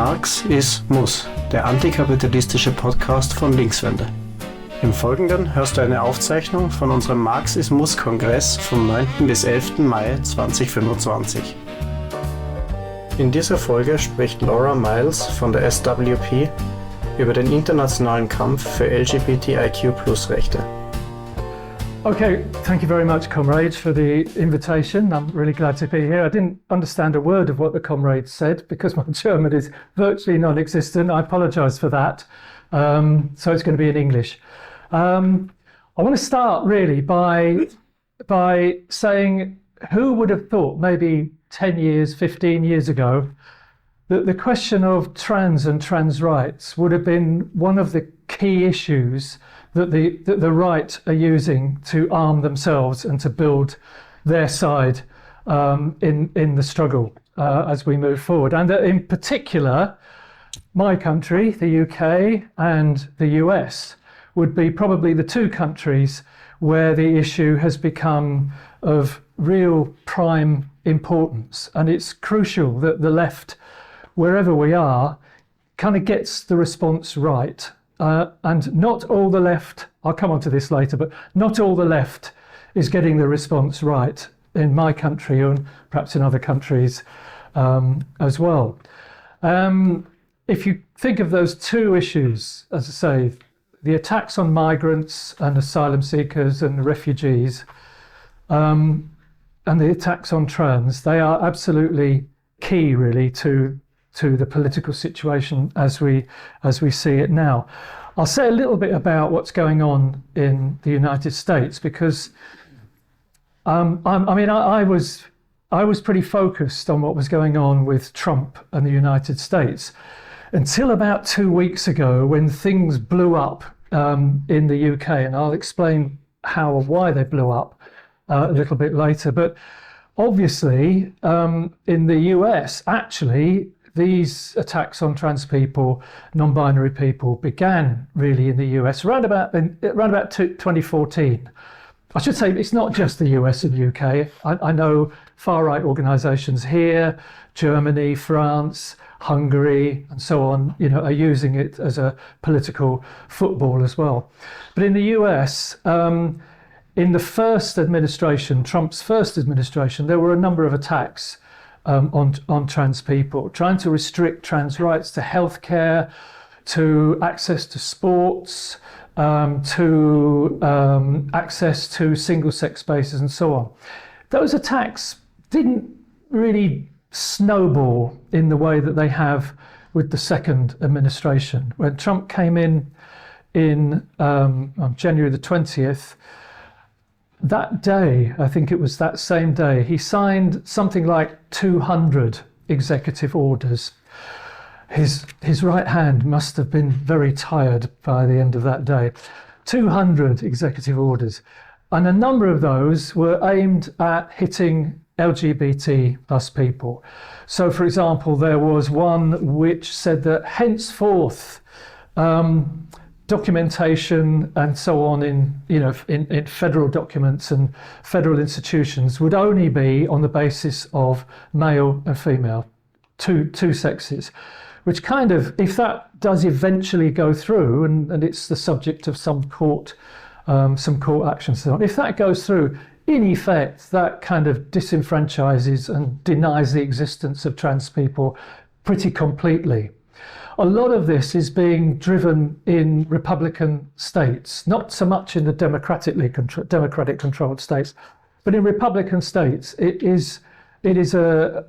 MARX is MUSS, der antikapitalistische Podcast von Linkswende. Im Folgenden hörst du eine Aufzeichnung von unserem MARX is MUSS Kongress vom 9. bis 11. Mai 2025. In dieser Folge spricht Laura Miles von der SWP über den internationalen Kampf für LGBTIQ+ Rechte. Okay, thank you very much, comrades, for the invitation. I'm really glad to be here. I didn't understand a word of what the comrades said because my German is virtually non-existent. I apologise for that. So it's going to be in English. I want to start really by saying who would have thought maybe 10 years, 15 years ago that the question of trans and trans rights would have been one of the key issues that the right are using to arm themselves and to build their side in the struggle as we move forward. And in particular, my country, the UK, and the US would be probably the two countries where the issue has become of real prime importance. And it's crucial that the left, wherever we are, kind of gets the response right. And not all the left, I'll come on to this later, but not all the left is getting the response right in my country and perhaps in other countries as well. If you think of those two issues, as I say, the attacks on migrants and asylum seekers and refugees, and the attacks on trans, they are absolutely key really to the political situation as we see it now. I'll say a little bit about what's going on in the United States because I was pretty focused on what was going on with Trump and the United States until about 2 weeks ago when things blew up in the UK, and I'll explain how or why they blew up a little bit later. But obviously in the US, actually, these attacks on trans people, non-binary people, began really in the US around about 2014. I should say it's not just the US and UK. I know far-right organisations here, Germany, France, Hungary, and so on, are using it as a political football as well. But in the US, in the first administration, Trump's first administration, there were a number of attacks on trans people, trying to restrict trans rights to healthcare, to access to sports, to access to single-sex spaces and so on. Those attacks didn't really snowball in the way that they have with the second administration. When Trump came in on January the 20th, that day, I think it was that same day, he signed something like 200 executive orders. His right hand must have been very tired by the end of that day. 200 executive orders. And a number of those were aimed at hitting LGBT plus people. So, for example, there was one which said that henceforth, documentation and so on in federal documents and federal institutions would only be on the basis of male and female, two sexes, which kind of, if that does eventually go through, and it's the subject of some court action, so on, if that goes through, in effect, that kind of disenfranchises and denies the existence of trans people pretty completely. A lot of this is being driven in Republican states, not so much in the democratic controlled states, but in Republican states, it is a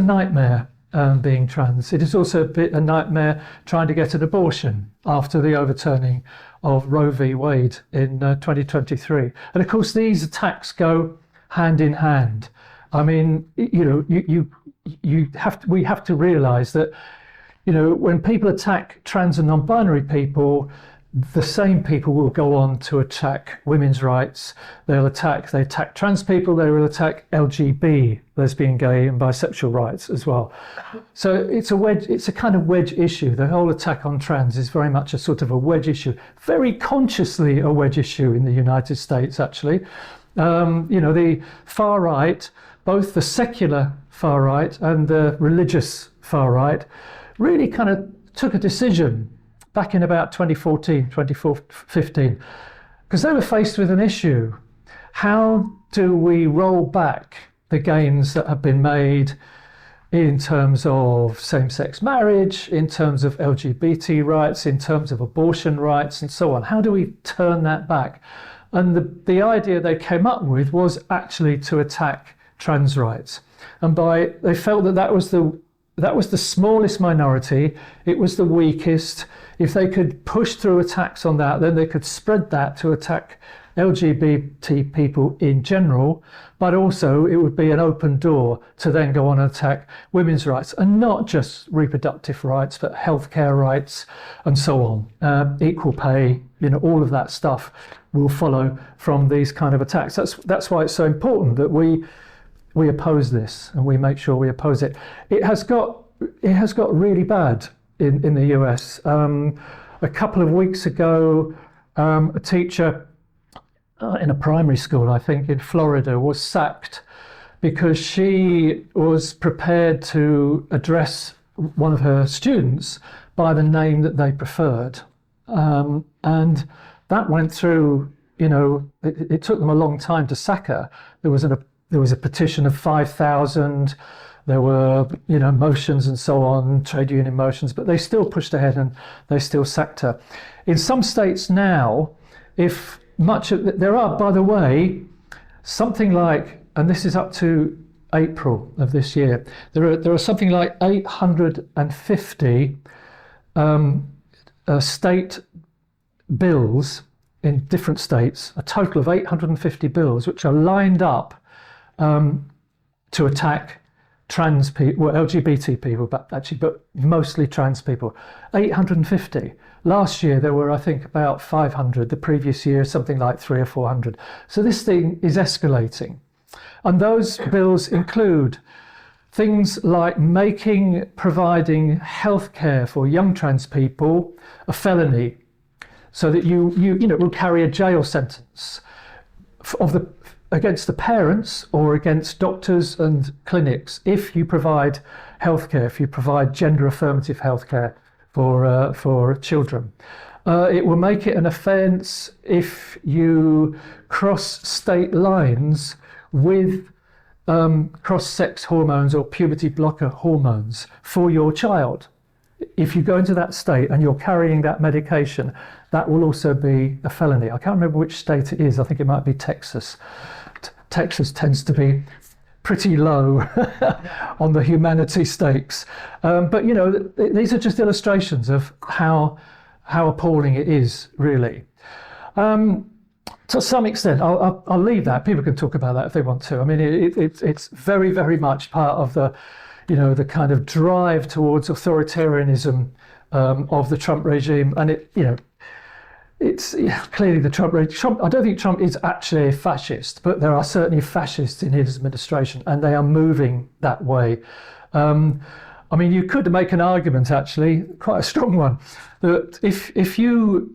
nightmare being trans. It is also a nightmare trying to get an abortion after the overturning of Roe v. Wade in 2023. And of course, these attacks go hand in hand. I mean, we have to realise that. When people attack trans and non-binary people, the same people will go on to attack women's rights. They attack trans people, they will attack LGB, lesbian, gay and bisexual rights as well. So it's a kind of wedge issue. The whole attack on trans is very much a sort of a wedge issue, very consciously a wedge issue in the United States, actually. The far right, both the secular far right and the religious far right, really kind of took a decision back in about 2014, 2015, because they were faced with an issue. How do we roll back the gains that have been made in terms of same-sex marriage, in terms of LGBT rights, in terms of abortion rights, and so on? How do we turn that back? And the idea they came up with was actually to attack trans rights. And they felt that that was the smallest minority, it was the weakest. If they could push through attacks on that, then they could spread that to attack LGBT people in general, but also it would be an open door to then go on and attack women's rights, and not just reproductive rights, but healthcare rights and so on. Equal pay, all of that stuff will follow from these kind of attacks. That's why it's so important that we oppose this, and we make sure we oppose it. It has got really bad in the US. A couple of weeks ago, a teacher in a primary school, I think, in Florida, was sacked because she was prepared to address one of her students by the name that they preferred. And that went through, it took them a long time to sack her. There was a petition of 5,000. There were, motions and so on, trade union motions, but they still pushed ahead and they still sacked her. In some states now, there are, by the way, something like, and this is up to April of this year, there are something like 850 state bills in different states, a total of 850 bills, which are lined up to attack trans people, LGBT people, but mostly trans people. 850. Last year there were, I think, about 500. The previous year, something like 300 or 400. So this thing is escalating. And those bills include things like providing healthcare for young trans people a felony, so that you will carry a jail sentence against the parents or against doctors and clinics if you provide healthcare, if you provide gender affirmative healthcare for children. It will make it an offence if you cross state lines with cross-sex hormones or puberty blocker hormones for your child. If you go into that state and you're carrying that medication, that will also be a felony. I can't remember which state it is. I think it might be Texas. Texas tends to be pretty low on the humanity stakes. But these are just illustrations of how appalling it is, really. To some extent, I'll leave that. People can talk about that if they want to. I mean, it's very, very much part of the kind of drive towards authoritarianism of the Trump regime, and it's clearly the Trump regime. I don't think Trump is actually a fascist, but there are certainly fascists in his administration, and they are moving that way. I mean, you could make an argument, actually, quite a strong one, that if you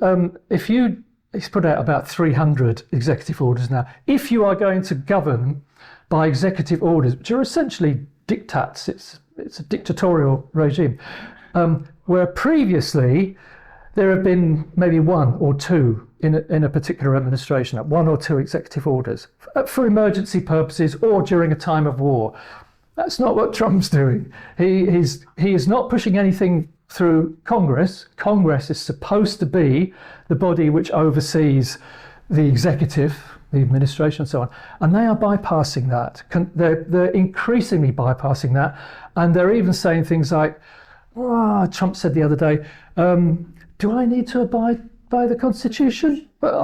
he's put out about 300 executive orders now. If you are going to govern by executive orders, which are essentially diktats, it's a dictatorial regime, where previously there have been maybe one or two in a particular administration, one or two executive orders for emergency purposes or during a time of war. That's not what Trump's doing. He is not pushing anything through Congress. Congress is supposed to be the body which oversees the executive, the administration and so on. And they are bypassing that. They're increasingly bypassing that. And they're even saying things like, Trump said the other day, do I need to abide by the Constitution? But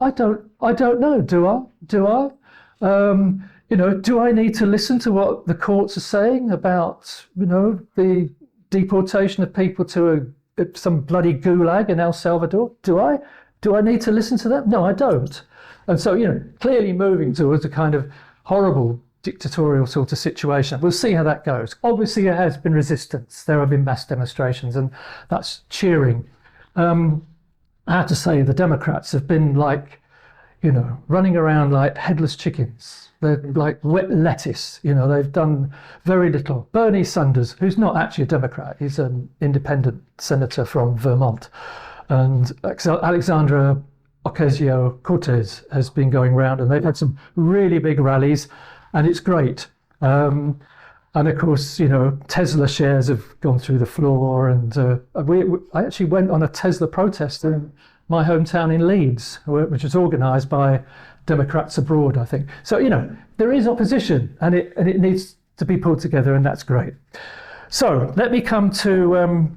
I don't know, do I? Do I need to listen to what the courts are saying about, the deportation of people to some bloody gulag in El Salvador? Do I need to listen to them? No, I don't. And so, clearly moving towards a kind of horrible dictatorial sort of situation. We'll see how that goes. Obviously, there has been resistance. There have been mass demonstrations, and that's cheering. I have to say, the Democrats have been running around like headless chickens They're like wet lettuce, you know, they've done very little. Bernie Sanders, who's not actually a Democrat, he's an independent senator from Vermont. And Alexandra Ocasio-Cortez has been going around, and they've had some really big rallies, and it's great. And of course, you know, Tesla shares have gone through the floor, and I actually went on a Tesla protest in my hometown in Leeds, which was organised by Democrats abroad, I think. So, you know, there is opposition, and it needs to be pulled together, and that's great. So let me come to,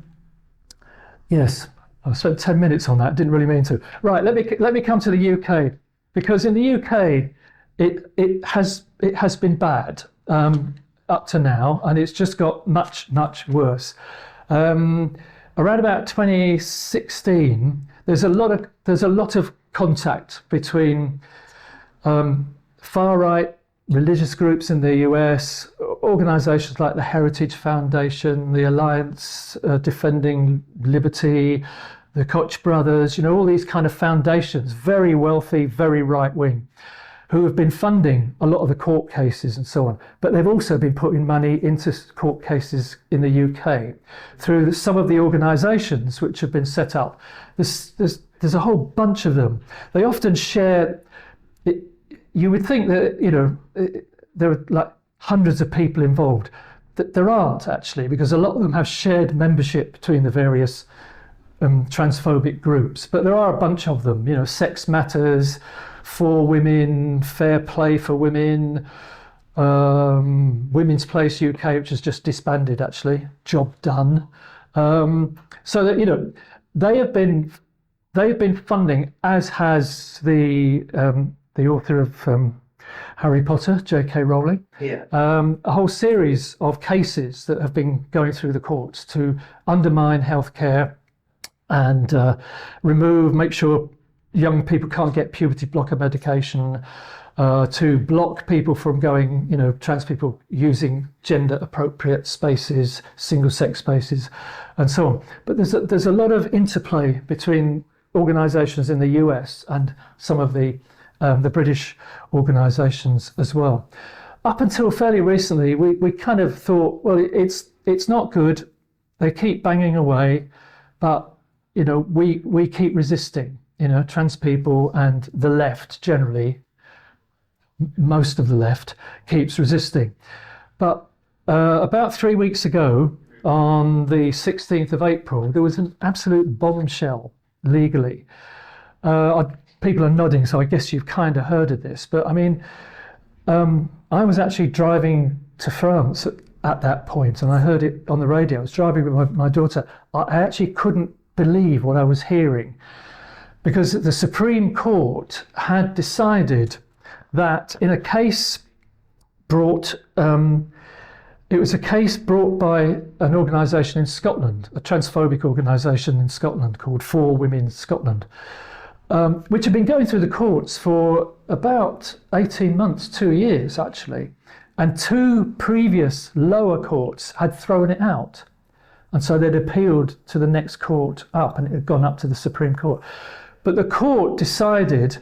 yes, I spent 10 minutes on that, didn't really mean to. Right, let me come to the UK, because in the UK, it has been bad. Up to now, and it's just got much worse. Around about 2016, there's a lot of contact between far right religious groups in the US, organisations like the Heritage Foundation, the Alliance Defending Liberty, the Koch brothers, you know, all these kind of foundations, very wealthy, very right wing, who have been funding a lot of the court cases and so on. But they've also been putting money into court cases in the UK through some of the organisations which have been set up. There's a whole bunch of them. They often share, you would think that, you know, there are like hundreds of people involved. There aren't actually, because a lot of them have shared membership between the various transphobic groups. But there are a bunch of them, you know, Sex Matters, For Women, Fair Play for Women, Women's Place UK, which has just disbanded actually, Job Done. So that, you know, they have been funding, as has the author of Harry Potter, J.K. Rowling, a whole series of cases that have been going through the courts to undermine healthcare and make sure young people can't get puberty blocker medication, to block people from going, you know, trans people using gender appropriate spaces, single sex spaces, and so on. But there's a lot of interplay between organisations in the US and some of the British organisations as well. Up until fairly recently, we kind of thought, well, it's not good. They keep banging away, but, you know, we keep resisting. You know, trans people and the left generally, most of the left, keeps resisting. But about 3 weeks ago, on the 16th of April, there was an absolute bombshell legally. People are nodding, so I guess you've kind of heard of this. But I mean, I was actually driving to France at that point, and I heard it on the radio. I was driving with my daughter. I actually couldn't believe what I was hearing, because the Supreme Court had decided that in a case brought, it was a case brought by an organisation in Scotland, a transphobic organisation in Scotland called For Women Scotland, which had been going through the courts for about 18 months, 2 years actually, and 2 previous lower courts had thrown it out. And so they'd appealed to the next court up, and it had gone up to the Supreme Court. But the court decided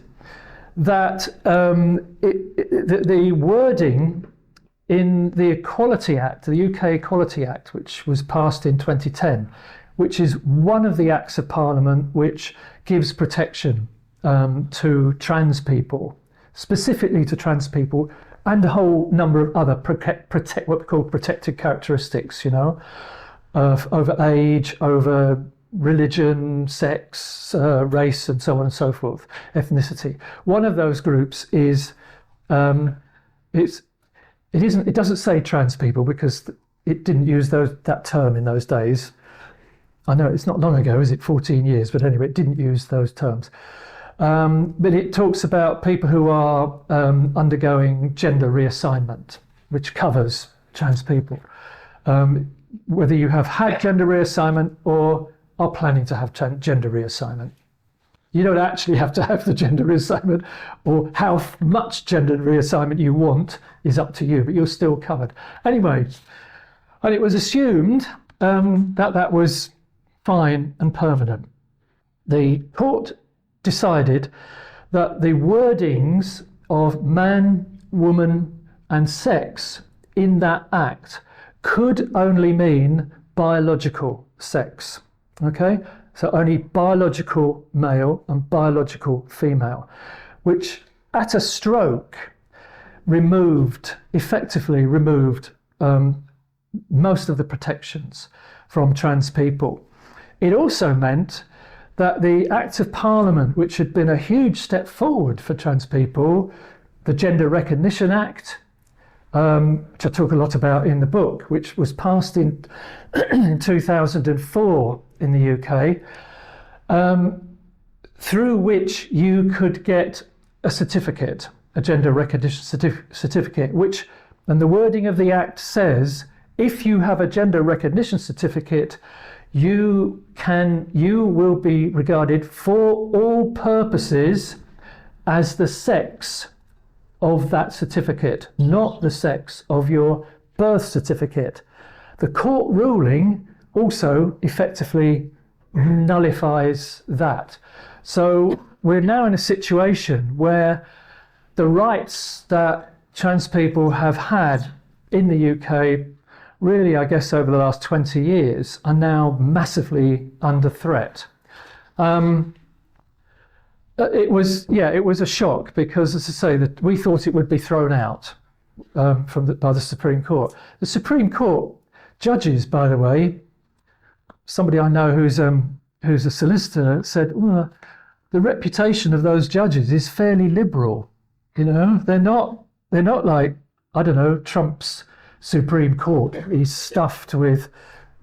that the wording in the Equality Act, the UK Equality Act, which was passed in 2010, which is one of the acts of Parliament which gives protection to trans people, specifically to trans people, and a whole number of other what we call protected characteristics, you know, over age, over religion, sex, race, and so on and so forth, ethnicity. One of those groups is it doesn't say trans people, because it didn't use that term in those days. I know it's not long ago, is it? 14 years, but anyway, it didn't use those terms. But it talks about people who are undergoing gender reassignment, which covers trans people. Whether you have had gender reassignment or are planning to have gender reassignment. You don't actually have to have the gender reassignment, or how much gender reassignment you want is up to you, but you're still covered. Anyway, and it was assumed that was fine and permanent. The court decided that the wordings of man woman, and sex in that act could only mean biological sex. Okay? So only biological male and biological female, which at a stroke effectively removed most of the protections from trans people. It also meant that the Act of Parliament, which had been a huge step forward for trans people, the Gender Recognition Act, which I talk a lot about in the book, which was passed in 2004 in the UK, through which you could get a certificate, a gender recognition certificate, which, and the wording of the Act says, if you have a gender recognition certificate, you will be regarded for all purposes as the sex of that certificate, not the sex of your birth certificate. The court ruling also effectively nullifies that. So we're now in a situation where the rights that trans people have had in the UK, really, I guess, over the last 20 years, are now massively under threat. It was a shock because, as I say, that we thought it would be thrown out by the Supreme Court. The Supreme Court judges, by the way, somebody I know who's a solicitor said, well, the reputation of those judges is fairly liberal. You know, they're not like, I don't know, Trump's Supreme Court. He's stuffed with,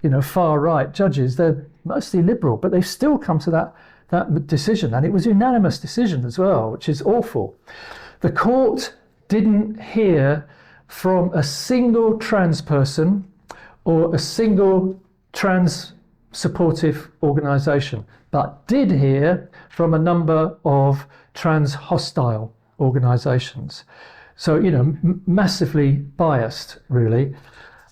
you know, far right judges. They're mostly liberal, but they've still come to that decision, and it was a unanimous decision as well, which is awful. The court didn't hear from a single trans person or a single trans supportive organisation, but did hear from a number of trans hostile organisations. So, you know, massively biased, really.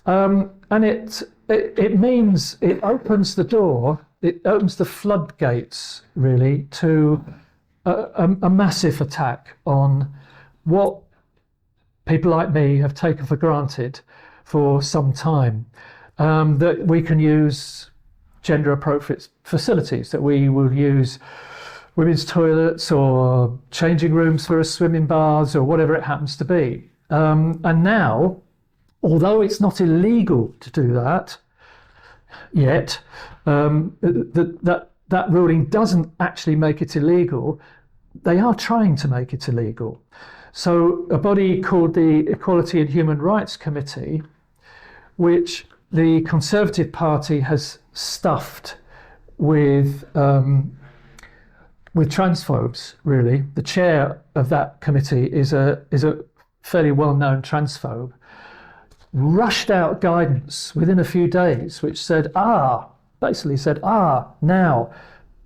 And it means it opens the door, it opens the floodgates, really, to a massive attack on what people like me have taken for granted for some time, that we can use gender appropriate facilities, that we will use women's toilets or changing rooms for swimming baths or whatever it happens to be. And now, although it's not illegal to do that yet, that ruling doesn't actually make it illegal. They are trying to make it illegal. So a body called the Equality and Human Rights Committee, which the Conservative Party has stuffed with transphobes, really. The chair of that committee is a fairly well-known transphobe, rushed out guidance within a few days, which said, now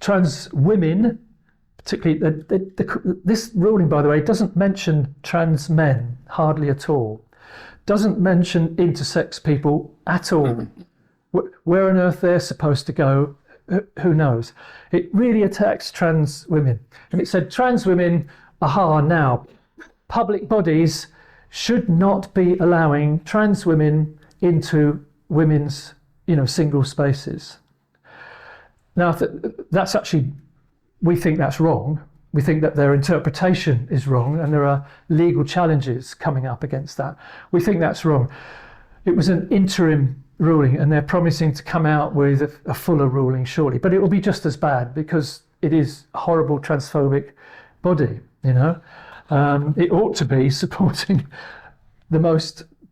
trans women, particularly, this ruling, by the way, doesn't mention trans men hardly at all, doesn't mention intersex people at all. Where on earth they're supposed to go, who knows? It really attacks trans women. And it said trans women, now, public bodies should not be allowing trans women into women's, single spaces. Now, that's actually, we think that's wrong. We think that their interpretation is wrong, and there are legal challenges coming up against that. We think that's wrong. It was an interim ruling, and they're promising to come out with a fuller ruling shortly. But it will be just as bad because it is a horrible transphobic body, It ought to be supporting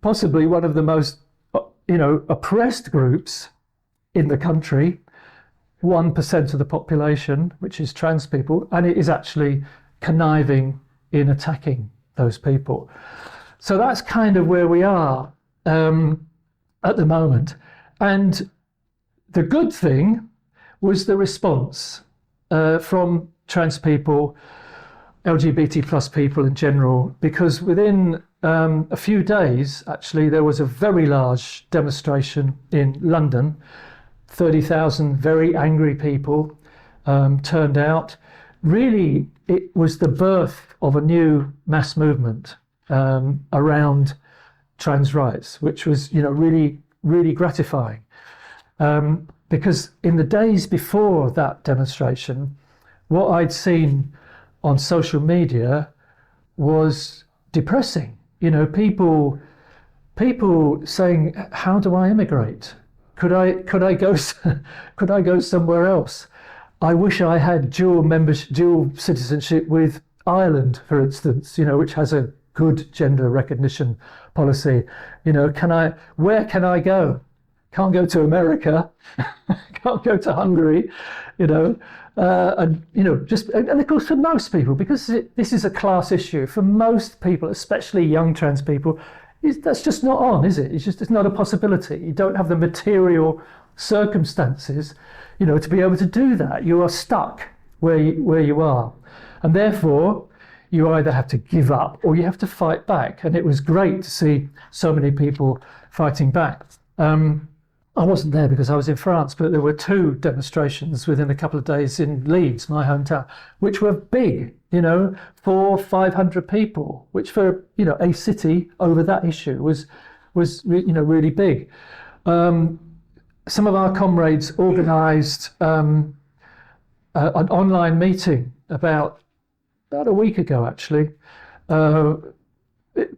possibly one of the most, oppressed groups in the country, 1% of the population, which is trans people, and it is actually conniving in attacking those people. So that's kind of where we are at the moment. And the good thing was the response from trans people, LGBT plus people in general, because within a few days, actually, there was a very large demonstration in London. 30,000 very angry people turned out. Really, it was the birth of a new mass movement around trans rights, which was, really, really gratifying. Because in the days before that demonstration, what I'd seen on social media was depressing. People saying, "How do I immigrate? Could I go somewhere else? I wish I had dual citizenship with Ireland, for instance, which has a good gender recognition policy. Where can I go? Can't go to America, can't go to Hungary, and of course for most people, because this is a class issue, for most people, especially young trans people, that's just not on, is it? It's not a possibility. You don't have the material circumstances, to be able to do that. You are stuck where you are, and therefore you either have to give up or you have to fight back. And it was great to see so many people fighting back. I wasn't there because I was in France, but there were 2 demonstrations within a couple of days in Leeds, my hometown, which were big, 400-500 people, which for, a city over that issue was really big. Some of our comrades organised an online meeting about a week ago, actually,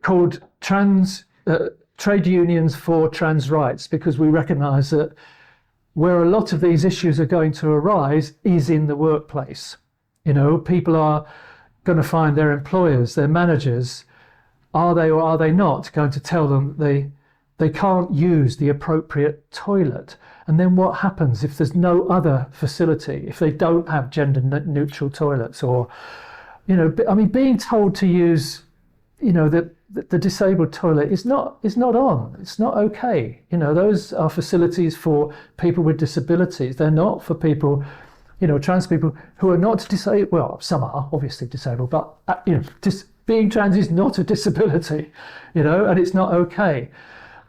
called Trade Unions for Trans Rights, because we recognise that where a lot of these issues are going to arise is in the workplace. People are going to find their employers, their managers, are they or are they not going to tell them they can't use the appropriate toilet? And then what happens if there's no other facility, if they don't have gender neutral toilets? Or, being told to use, the disabled toilet is not on. It's not okay. Those are facilities for people with disabilities. They're not for people, trans people who are not disabled. Well, some are obviously disabled, but being trans is not a disability, and it's not okay.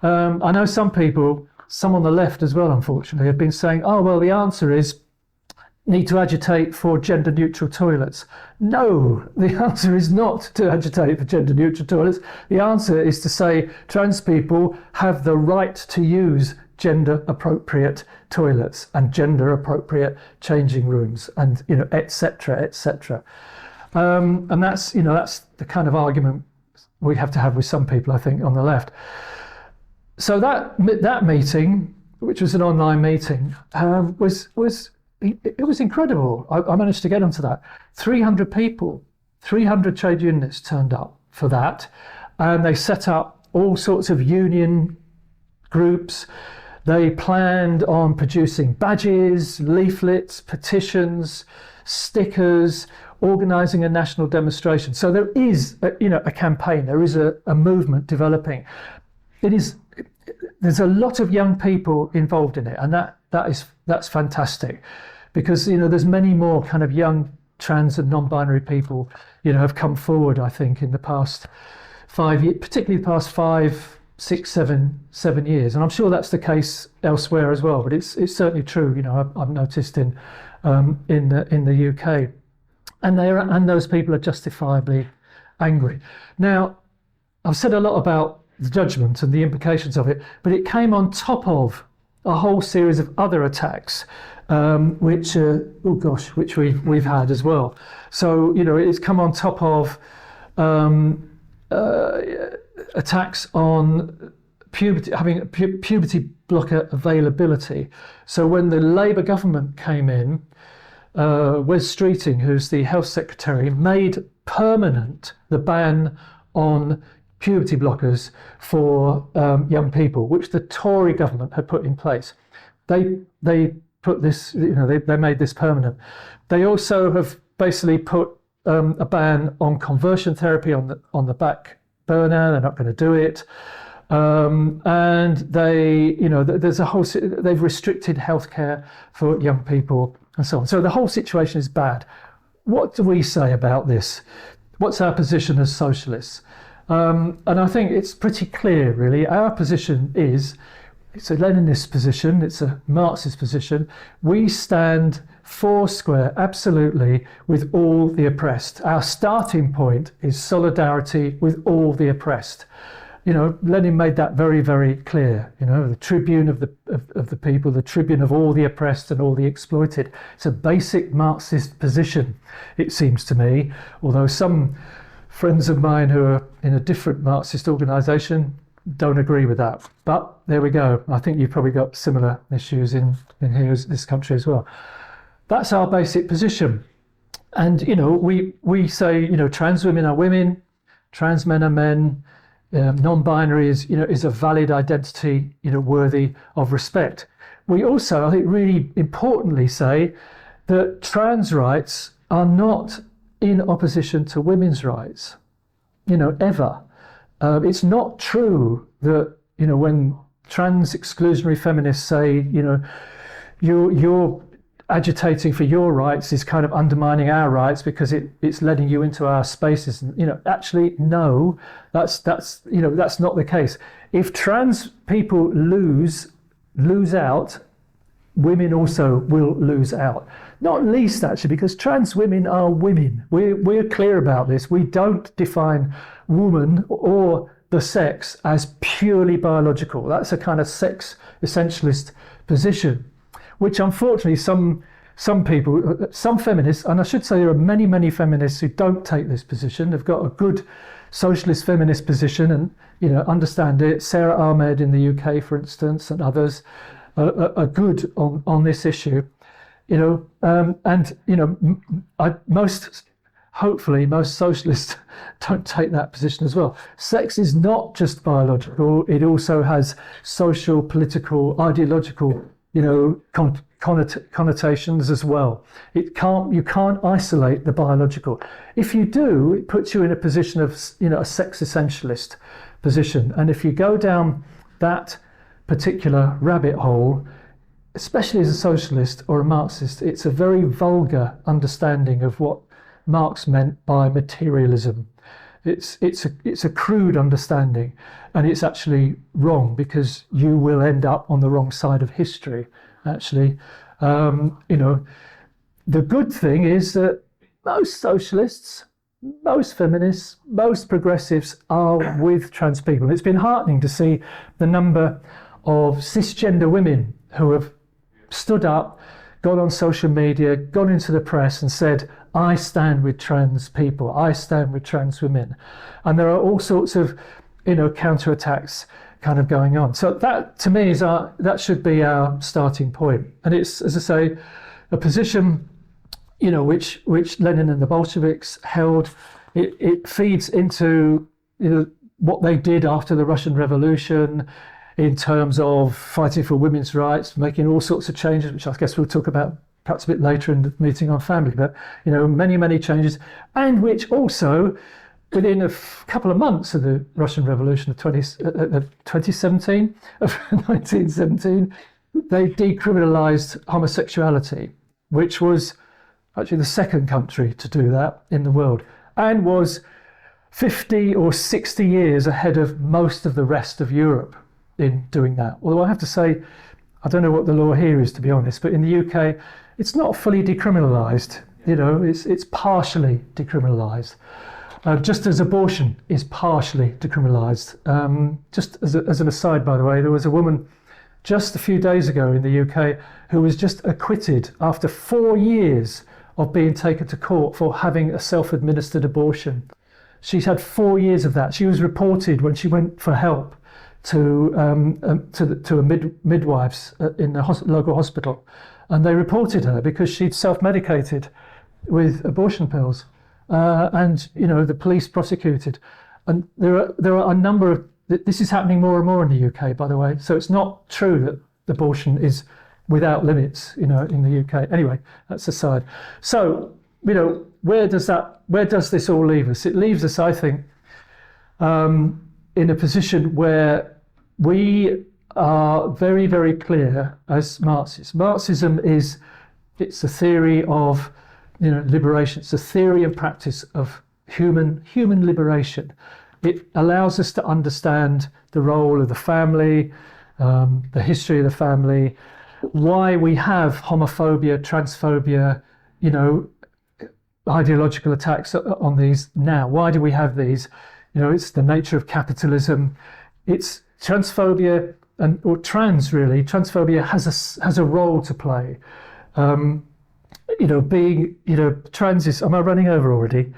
I know some people, some on the left as well, unfortunately, have been saying, "Oh, well, the answer is need to agitate for gender neutral toilets." No, the answer is not to agitate for gender neutral toilets. The answer is to say trans people have the right to use gender appropriate toilets and gender appropriate changing rooms, and etc., etc. And that's the kind of argument we have to have with some people, I think, on the left. So that meeting, which was an online meeting, it was incredible. I managed to get onto that. 300 people, 300 trade unionists turned up for that, and they set up all sorts of union groups. They planned on producing badges, leaflets, petitions, stickers, organising a national demonstration. So there is a campaign, there is a movement developing. There's a lot of young people involved in it, and that's fantastic, because there's many more kind of young trans and non-binary people have come forward, I think, in the past 5 years, particularly the past 5, 6, 7 years, and I'm sure that's the case elsewhere as well. But it's certainly true. I've noticed in the UK, and those people are justifiably angry. Now, I've said a lot about the judgment and the implications of it, but it came on top of a whole series of other attacks, which we've had as well. So it's come on top of attacks on puberty blocker availability. So when the Labour government came in, Wes Streeting, who's the Health Secretary, made permanent the ban on puberty blockers for young people, which the Tory government had put in place. They put this, they made this permanent. They also have basically put a ban on conversion therapy on the back burner. They're not going to do it, and there's a whole. They've restricted healthcare for young people and so on. So the whole situation is bad. What do we say about this? What's our position as socialists? And I think it's pretty clear, really. Our position is it's a Leninist position, it's a Marxist position. We stand foursquare, absolutely, with all the oppressed. Our starting point is solidarity with all the oppressed. You know, Lenin made that very, very clear. You know, the tribune of the people, the tribune of all the oppressed and all the exploited. It's a basic Marxist position, it seems to me, although some friends of mine who are in a different Marxist organisation don't agree with that. But there we go. I think you've probably got similar issues in here, this country as well. That's our basic position. And, you know, we say, you know, trans women are women, trans men are men, non-binary is a valid identity, you know, worthy of respect. We also, I think, really importantly say that trans rights are not in opposition to women's rights, you know, ever. It's not true that, you know, when trans exclusionary feminists say, you know, you're agitating for your rights is kind of undermining our rights because it's letting you into our spaces. And, you know, actually, no, that's not the case. If trans people lose out, women also will lose out. Not least, actually, because trans women are women. We're clear about this. We don't define woman or the sex as purely biological. That's a kind of sex essentialist position, which unfortunately some people, some feminists, and I should say there are many, many feminists who don't take this position. They've got a good socialist feminist position and, you know, understand it. Sarah Ahmed in the UK, for instance, and others are good on this issue. You know, and, you know, hopefully most socialists don't take that position as well. Sex is not just biological, it also has social, political, ideological, you know, connotations as well. You can't isolate the biological. If you do, it puts you in a position of, you know, a sex essentialist position. And if you go down that particular rabbit hole, especially as a socialist or a Marxist, it's a very vulgar understanding of what Marx meant by materialism. It's a crude understanding, and it's actually wrong because you will end up on the wrong side of history. Actually, you know, the good thing is that most socialists, most feminists, most progressives are with trans people. It's been heartening to see the number of cisgender women who have stood up, got on social media, got into the press and said, I stand with trans people, I stand with trans women. And there are all sorts of, you know, counterattacks kind of going on. So that, to me, that should be our starting point. And it's, as I say, a position, you know, which Lenin and the Bolsheviks held. It feeds into, you know, what they did after the Russian Revolution in terms of fighting for women's rights, making all sorts of changes, which I guess we'll talk about perhaps a bit later in the meeting on family, but, you know, many, many changes, and which also, within a couple of months of the Russian Revolution of 1917, they decriminalised homosexuality, which was actually the second country to do that in the world, and was 50 or 60 years ahead of most of the rest of Europe in doing that. Although I have to say, I don't know what the law here is, to be honest, but in the UK, it's not fully decriminalised. You know, it's partially decriminalised. Just as abortion is partially decriminalised. Just as an aside, by the way, there was a woman just a few days ago in the UK who was just acquitted after 4 years of being taken to court for having a self-administered abortion. She's had 4 years of that. She was reported when she went for help to a midwives in the local hospital, and they reported her because she'd self-medicated with abortion pills. And, you know, the police prosecuted. And there are a number of, this is happening more and more in the UK, by the way. So it's not true that abortion is without limits, you know, in the UK. Anyway, that's aside. So, you know, where does this all leave us? It leaves us, I think, in a position where we are very, very clear as Marxists. Marxism it's a theory of, you know, liberation. It's a theory and practice of human liberation. It allows us to understand the role of the family, the history of the family, why we have homophobia, transphobia, ideological attacks on these now. Why do we have these? It's the nature of capitalism. It's transphobia or transphobia has a role to play. Being trans is. Am I running over already?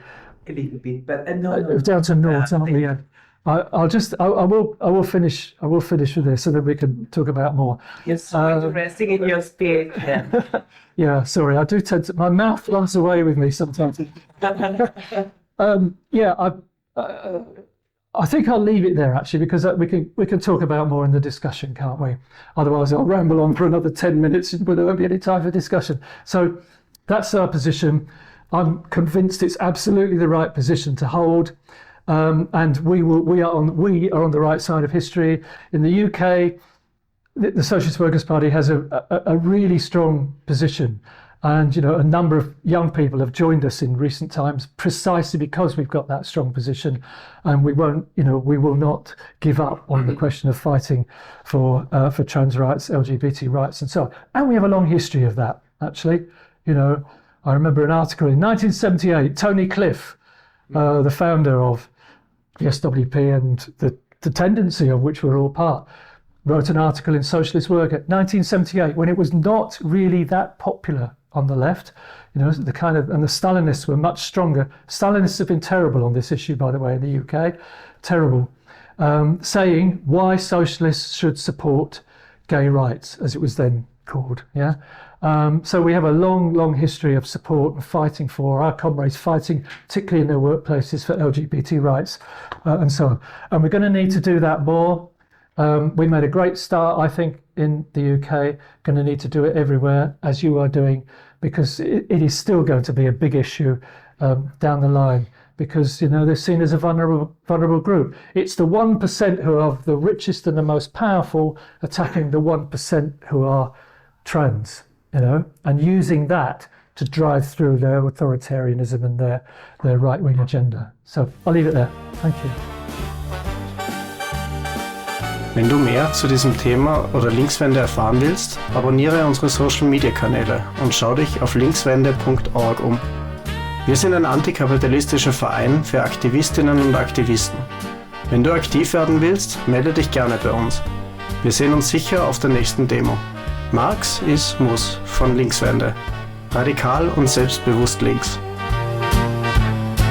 A little bit, but no. Down to naught, aren't we? Yeah. I will finish with this so that we can talk about more. You're so interesting in your speech. Yeah. Yeah, sorry, I do tend to. My mouth runs away with me sometimes. I think I'll leave it there actually, because we can talk about more in the discussion, can't we? Otherwise, I'll ramble on for another 10 minutes, but there won't be any time for discussion. So that's our position. I'm convinced it's absolutely the right position to hold, and we are on the right side of history. In the UK, the Socialist Workers Party has a really strong position, and a number of young people have joined us in recent times precisely because we've got that strong position, and we will not give up on the question of fighting for trans rights, LGBT rights, and so on. And we have a long history of that, actually. I remember an article in 1978, Tony Cliff, the founder of the SWP and the tendency of which we're all part, wrote an article in Socialist Worker, 1978, when it was not really that popular on the left, and the Stalinists were much stronger. Stalinists have been terrible on this issue, by the way, in the UK, terrible, saying why socialists should support gay rights, as it was then called. Yeah. So we have a long history of support and fighting for our comrades, fighting particularly in their workplaces for LGBT rights, and so on. And we're going to need to do that more. We made a great start, I think, in the UK. Going to need to do it everywhere, as you are doing, because it is still going to be a big issue down the line, because they're seen as a vulnerable group. It's the 1% who are the richest and the most powerful attacking the 1% who are trans, and using that to drive through their authoritarianism and their right-wing agenda. So I'll leave it there. Thank you. Wenn du mehr zu diesem Thema oder Linkswende erfahren willst, abonniere unsere Social-Media-Kanäle und schau dich auf linkswende.org um. Wir sind ein antikapitalistischer Verein für Aktivistinnen und Aktivisten. Wenn du aktiv werden willst, melde dich gerne bei uns. Wir sehen uns sicher auf der nächsten Demo. MARX is MUSS von Linkswende. Radikal und selbstbewusst links.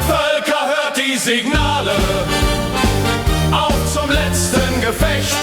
Völker, hört die Signale, auf zum letzten Gefecht.